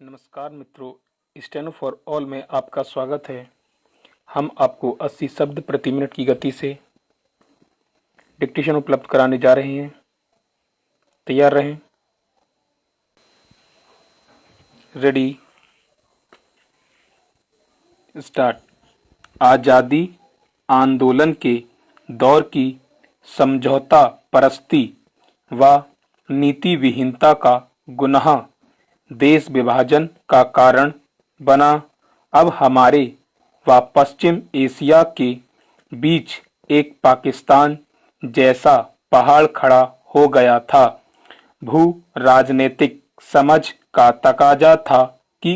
नमस्कार मित्रों, steno for all में आपका स्वागत है। हम आपको 80 शब्द प्रति मिनट की गति से डिक्टेशन उपलब्ध कराने जा रहे हैं। तैयार रहें। Ready, start. आज़ादी आंदोलन के दौर की समझौता परस्ती व नीति विहीनता का गुनाह देश विभाजन का कारण बना। अब हमारे व पश्चिम एशिया के बीच एक पाकिस्तान जैसा पहाड़ खड़ा हो गया था। भू राजनीतिक समझ का तकाजा था कि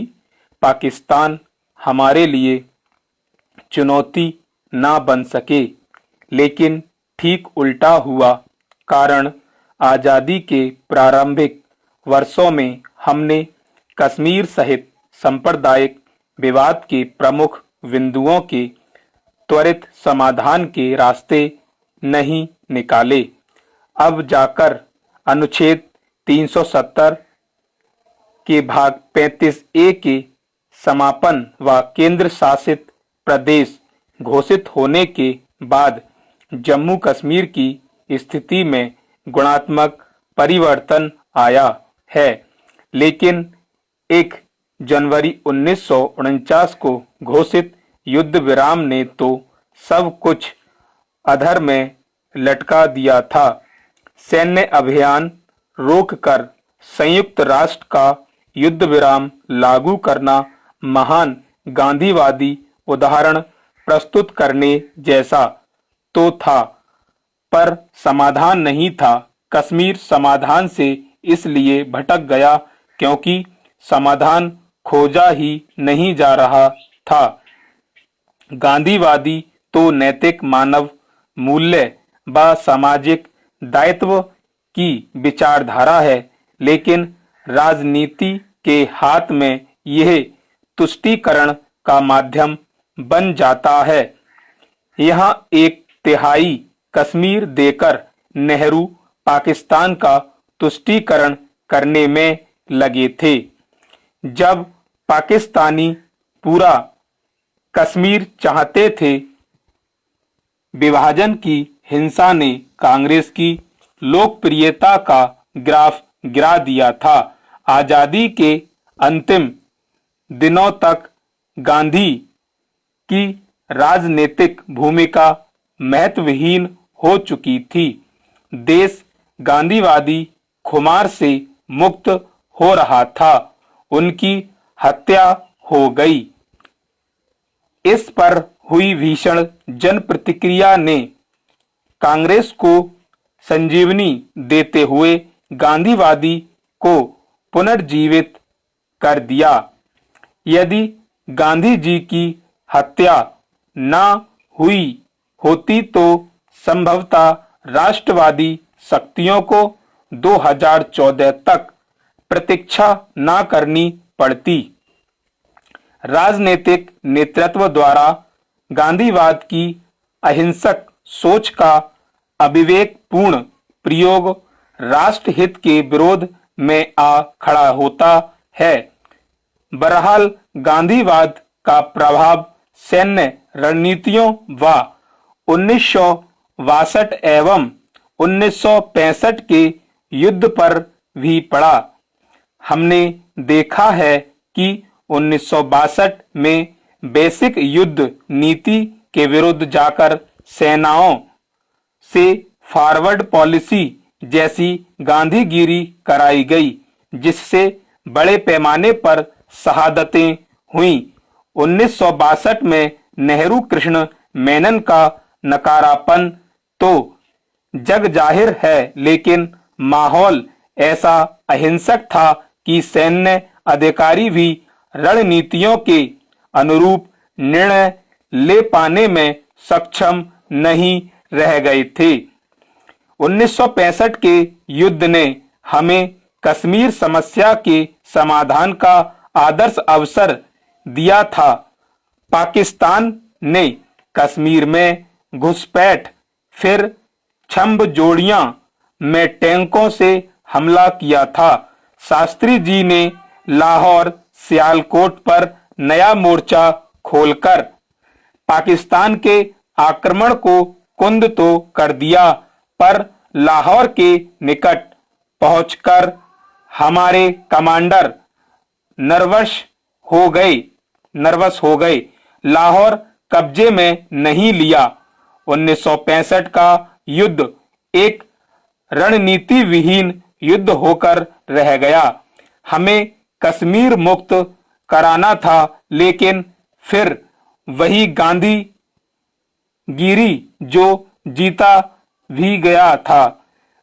पाकिस्तान हमारे लिए चुनौती ना बन सके, लेकिन ठीक उल्टा हुआ। कारण आज़ादी के प्रारंभिक वर्षों में हमने कश्मीर सहित सांप्रदायिक विवाद के प्रमुख बिंदुओं के त्वरित समाधान के रास्ते नहीं निकाले। अब जाकर अनुच्छेद 370 के भाग 35A के समापन व केंद्र शासित प्रदेश घोषित होने के बाद जम्मू कश्मीर की स्थिति में गुणात्मक परिवर्तन आया है, लेकिन 1 जनवरी 1949 को घोषित युद्ध विराम ने तो सब कुछ अधर में लटका दिया था। सैन्य अभियान रोककर संयुक्त राष्ट्र का युद्ध विराम लागू करना महान गांधीवादी उदाहरण प्रस्तुत करने जैसा तो था, पर समाधान नहीं था। कश्मीर समाधान से इसलिए भटक गया क्योंकि समाधान खोजा ही नहीं जा रहा था। गांधीवादी तो नैतिक मानव मूल्य व सामाजिक दायित्व की विचारधारा है, लेकिन राजनीति के हाथ में यह तुष्टीकरण का माध्यम बन जाता है। यहाँ 1/3 कश्मीर देकर नेहरू पाकिस्तान का तुष्टीकरण करने में लगे थे। जब पाकिस्तानी पूरा कश्मीर चाहते थे, विभाजन की हिंसा ने कांग्रेस की लोकप्रियता का ग्राफ गिरा दिया था। आजादी के अंतिम दिनों तक गांधी की राजनीतिक भूमिका महत्वहीन हो चुकी थी। देश गांधीवादी खुमार से मुक्त हो रहा था। उनकी हत्या हो गई। इस पर हुई भीषण जन प्रतिक्रिया ने कांग्रेस को संजीवनी देते हुए गांधीवादी को पुनर्जीवित कर दिया। यदि गांधी जी की हत्या न हुई होती तो संभवतः राष्ट्रवादी शक्तियों को 2014 तक प्रतीक्षा न करनी पड़ती। राजनीतिक नेतृत्व द्वारा गांधीवाद की अहिंसक सोच का अविवेकपूर्ण प्रयोग राष्ट्र हित के विरोध में आ खड़ा होता है। बहरहाल गांधीवाद का प्रभाव सैन्य रणनीतियों व 1962 एवं 1965 के युद्ध पर भी पड़ा। हमने देखा है कि 1962 में बेसिक युद्ध नीति के विरुद्ध जाकर सेनाओं से फॉरवर्ड पॉलिसी जैसी गांधीगिरी कराई गई, जिससे बड़े पैमाने पर शहादतें हुईं। 1962 में नेहरू कृष्ण मेनन का नकारापन तो जग जाहिर है, लेकिन माहौल ऐसा अहिंसक था कि सैन्य अधिकारी भी रणनीतियों के अनुरूप निर्णय ले पाने में सक्षम नहीं रह गए थे। 1965 के युद्ध ने हमें कश्मीर समस्या के समाधान का आदर्श अवसर दिया था। पाकिस्तान ने कश्मीर में घुसपैठ, फिर छंब जोड़ियां में टैंकों से हमला किया था। शास्त्री जी ने लाहौर सियालकोट पर नया मोर्चा खोलकर पाकिस्तान के आक्रमण को कुंद तो कर दिया, पर लाहौर के निकट पहुंचकर हमारे कमांडर नर्वस हो गए। लाहौर कब्जे में नहीं लिया। 1965 का युद्ध एक रणनीति विहीन युद्ध होकर रह गया। हमें कश्मीर मुक्त कराना था, लेकिन फिर वही गांधी गिरी जो जीता भी गया था,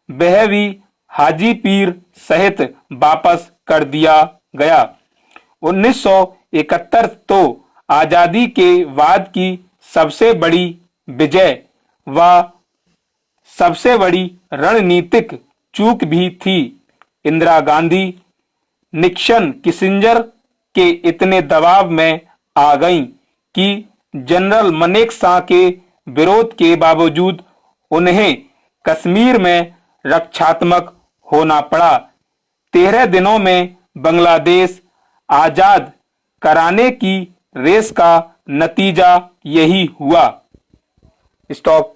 वह भी हाजी पीर सहित वापस कर दिया गया। 1971 तो आजादी के बाद की सबसे बड़ी विजय व सबसे बड़ी रणनीतिक चूक भी थी। इंदिरा गांधी निक्सन किसिंजर के इतने दबाव में आ गईं कि जनरल मनेकशॉ के विरोध के बावजूद उन्हें कश्मीर में रक्षात्मक होना पड़ा। 13 दिनों में बांग्लादेश आजाद कराने की रेस का नतीजा यही हुआ। स्टॉप।